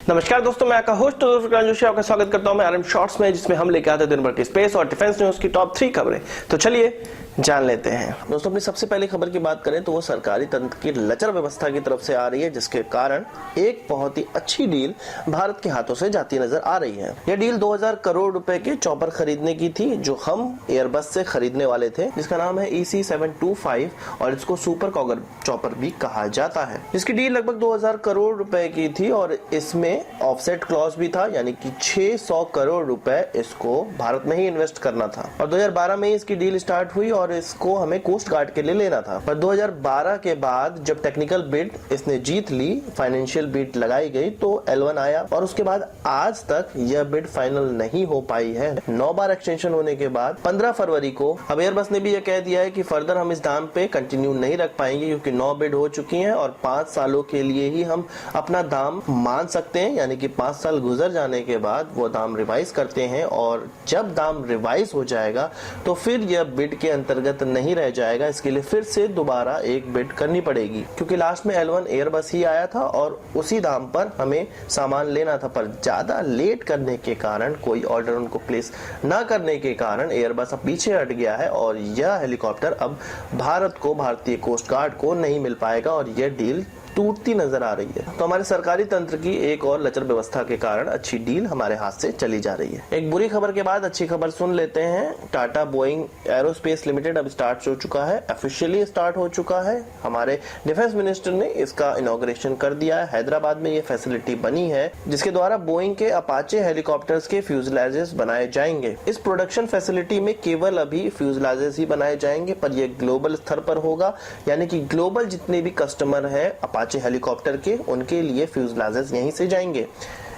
नमस्कार दोस्तों, मैं आपका होस्ट जोशी आपका स्वागत करता हूं मैं आरएम शॉर्ट्स में, जिसमें हम लेके आते हैं दिन भर की स्पेस और डिफेंस न्यूज की टॉप 3 खबरें। तो चलिए जान लेते हैं। दोस्तों, अपनी सबसे पहली खबर की बात करें तो वो सरकारी तंत्र की लचर व्यवस्था की तरफ से आ रही है, जिसके कारण एक बहुत ही अच्छी डील भारत के हाथों से जाती नजर आ रही है। यह डील 2000 करोड़ रुपए के चॉपर खरीदने की थी, जो हम एयरबस से खरीदने वाले थे, जिसका नाम है EC725 और इसको सुपर कॉगर चॉपर भी कहा जाता है। इसकी डील लगभग 2000 करोड़ रुपए की थी और इसमें ऑफसेट क्लॉज भी था, यानी कि 600 करोड़ रुपए इसको भारत में ही इन्वेस्ट करना था। और 2012 में इसकी डील स्टार्ट हुई और इसको हमें कोस्ट गार्ड के लिए लेना था। पर 2012 के बाद जब टेक्निकल बिड इसने जीत ली, फाइनेंशियल बिड लगाई गई, तो L1 आया और उसके बाद आज तक यह बिड फाइनल नहीं हो पाई है। 9 बार एक्सटेंशन होने के बाद 15 फरवरी को अब एयरबस ने भी यह कह दिया है कि फर्दर हम इस दाम पे कंटिन्यू नहीं रख पाएंगे, क्योंकि 9 बिड हो चुकी हैं और 5 सालों के लिए ही हम अपना दाम मान सकते हैं, यानी कि 5 साल गुजर जाने के बाद वो दाम रिवाइज करते हैं और जब दाम रिवाइज हो जाएगा तो फिर यह बिड के अंतर्गत नहीं रह जाएगा। इसके लिए फिर से दोबारा एक बिड करनी पड़ेगी, क्योंकि लास्ट में L1 एयरबस ही आया था और उसी दाम पर हमें सामान लेना था। पर ज्यादा लेट करने के कारण, कोई ऑर्डर उनको प्लेस न करने के कारण एयरबस अब पीछे हट गया है और यह हेलीकॉप्टर अब भारत को, भारतीय कोस्ट गार्ड को नहीं मिल पाएगा और यह डील टूटती नजर आ रही है। तो हमारे सरकारी तंत्र की एक और लचर व्यवस्था के कारण अच्छी डील हमारे हाथ से चली जा रही है। एक बुरी खबर के बाद अच्छी खबर सुन लेते हैं। टाटा बोइंग एरोस्पेस लिमिटेड अब स्टार्ट हो चुका है, ऑफिशियली स्टार्ट हो चुका है। हमारे डिफेंस मिनिस्टर ने इसका इनॉग्रेशन कर दिया है। हैदराबाद में ये फैसिलिटी बनी है, जिसके द्वारा बोइंग के अपाचे हेलीकॉप्टर्स के फ्यूजलाजेस बनाए जाएंगे। इस प्रोडक्शन फैसिलिटी में केवल अभी फ्यूजलाजेस ही बनाए जाएंगे, पर यह ग्लोबल स्तर पर होगा, यानी कि ग्लोबल जितने भी कस्टमर है अपाचे हेलीकॉप्टर के, उनके लिए फ्यूजलाजेस यहीं से जाएंगे।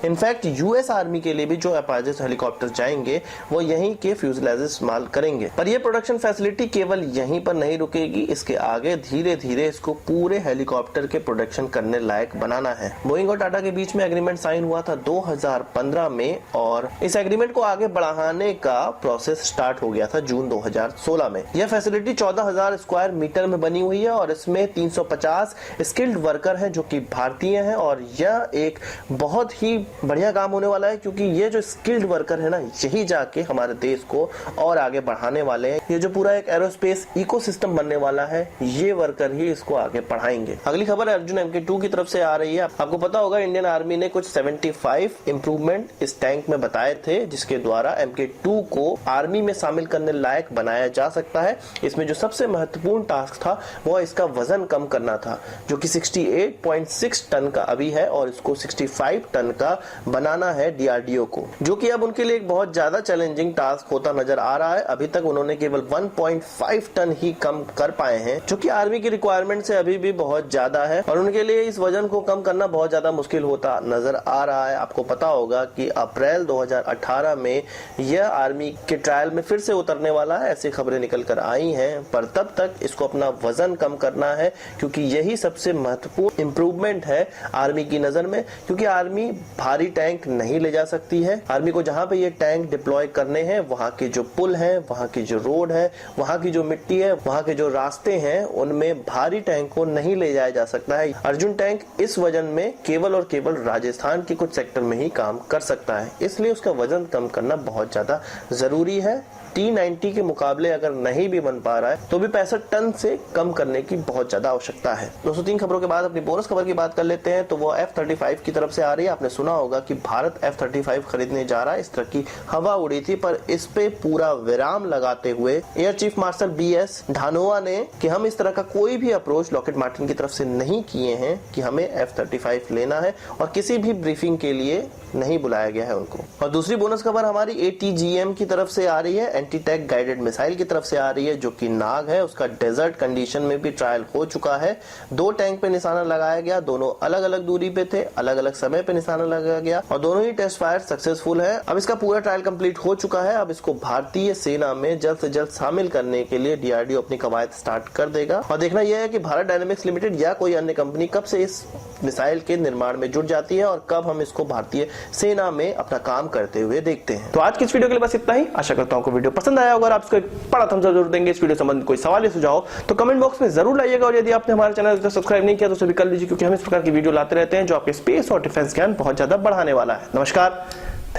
इनफैक्ट यूएस आर्मी के लिए भी जो अपाचे हेलीकॉप्टर जाएंगे वो यहीं के फ्यूजलाजेस इस्तेमाल करेंगे। पर यह प्रोडक्शन फैसिलिटी केवल यहीं पर नहीं रुकेगी, इसके आगे धीरे धीरे इसको पूरे हेलीकॉप्टर के प्रोडक्शन करने लायक बनाना है। बोइंग और टाटा के बीच में एग्रीमेंट साइन हुआ था 2015 में और इस एग्रीमेंट को आगे बढ़ाने का प्रोसेस स्टार्ट हो गया था जून 2016 में। यह फैसिलिटी 14,000 स्क्वायर मीटर में बनी हुई है और इसमें 350 स्किल्ड वर्कर हैं जो कि भारतीय हैं और यह एक बहुत ही बढ़िया काम होने वाला है, क्योंकि ये जो स्किल्ड वर्कर है ना, यही जाके हमारे देश को और आगे बढ़ाने वाले हैं। ये जो पूरा एक एरोस्पेस इकोसिस्टम बनने वाला है, ये वर्कर ही इसको आगे बढ़ाएंगे। अगली खबर अर्जुन MK2 की तरफ से आ रही है। आपको पता होगा इंडियन आर्मी ने कुछ 75 इंप्रूवमेंट इस टैंक में बताए थे, जिसके द्वारा MK2 को आर्मी में शामिल करने लायक बनाया जा सकता है। इसमें जो सबसे महत्वपूर्ण टास्क था वो इसका वजन कम करना था, जो कि 68.6 टन का अभी है और इसको 65 टन का बनाना है DRDO को, जो कि अब उनके लिए एक बहुत ज्यादा चैलेंजिंग टास्क होता नजर आ रहा है। अभी तक उन्होंने केवल 1.5 टन ही कम कर पाए हैं, जो कि आर्मी की रिक्वायरमेंट से अभी भी बहुत ज्यादा है और उनके लिए इस वजन को कम करना बहुत ज्यादा मुश्किल होता नजर आ रहा है। आपको पता होगा कि अप्रैल 2018 में यह आर्मी के ट्रायल में फिर से उतरने वाला है, ऐसी खबरें निकल कर आई हैं। पर तब तक इसको अपना वजन कम करना है, क्योंकि यही सबसे महत्वपूर्ण इंप्रूवमेंट है आर्मी की नजर में, क्योंकि आर्मी भारी टैंक नहीं ले जा सकती है। आर्मी को जहां पे ये टैंक डिप्लॉय करने हैं, वहां के जो पुल हैं, वहां की जो रोड है, वहां की जो मिट्टी है, वहां के जो रास्ते हैं, उनमें भारी टैंक को नहीं ले जाया जा सकता है। अर्जुन टैंक इस वजन में केवल और केवल राजस्थान के कुछ सेक्टर में ही काम कर सकता है, इसलिए उसका वजन कम करना बहुत ज्यादा जरूरी है। T90 के मुकाबले अगर नहीं भी बन पा रहा है तो भी 65 टन से कम करने की बहुत ज्यादा आवश्यकता है। 203 खबरों के बाद अपनी बोनस खबर की बात कर लेते हैं, तो वो F-35 की तरफ से आ रही है। आपने सुना होगा कि भारत F-35 खरीदने जा रहा है, इस तरह की हवा उड़ी थी, पर इस पे पूरा विराम लगाते हुए air chief marshal BS Dhanoa ने कि हम इस तरह का कोई भी अप्रोच लॉकहीड मार्टिन की तरफ से नहीं किए हैं कि हमें F-35 लेना है, और किसी भी ब्रीफिंग के लिए नहीं बुलाया गया है उनको। और दूसरी बोनस खबर हमारी ATGM की तरफ से आ रही है, एंटी टैंक गाइडेड मिसाइल की तरफ से आ रही है, जो कि नाग है। उसका डेजर्ट कंडीशन में भी ट्रायल हो चुका है। 2 टैंक पे निशाना लगाया गया, दोनों अलग अलग दूरी पे थे, अलग अलग समय पे निशाना लगाया गया और दोनों ही टेस्ट फायर सक्सेसफुल है। अब इसका पूरा ट्रायल कंप्लीट हो चुका है। अब इसको भारतीय सेना में जल्द से जल्द शामिल करने के लिए DRDO अपनी कवायद स्टार्ट कर देगा और देखना यह है कि भारत डायनेमिक्स लिमिटेड या कोई अन्य कंपनी कब से इस मिसाइल के निर्माण में जुट जाती है और कब हम इसको भारतीय सेना में अपना काम करते हुए देखते हैं। तो आज की इस वीडियो के लिए बस इतना ही। आशा करता हूं आपको वीडियो पसंद आया होगा। आप इसको एक बड़ा थम्स अप जरूर देंगे। इस वीडियो संबंधित कोई सवाल या सुझाव तो कमेंट बॉक्स में जरूर लाइएगा और यदि आपने हमारे चैनल को सब्सक्राइब नहीं किया तो सब्सक्राइब नहीं किया तो सभी प्रकार की वीडियो लाते रहते हैं जो आपके स्पेस और डिफेंस ज्ञान बहुत ज्यादा ज्यादा बढ़ाने वाला है। नमस्कार,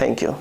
थैंक यू।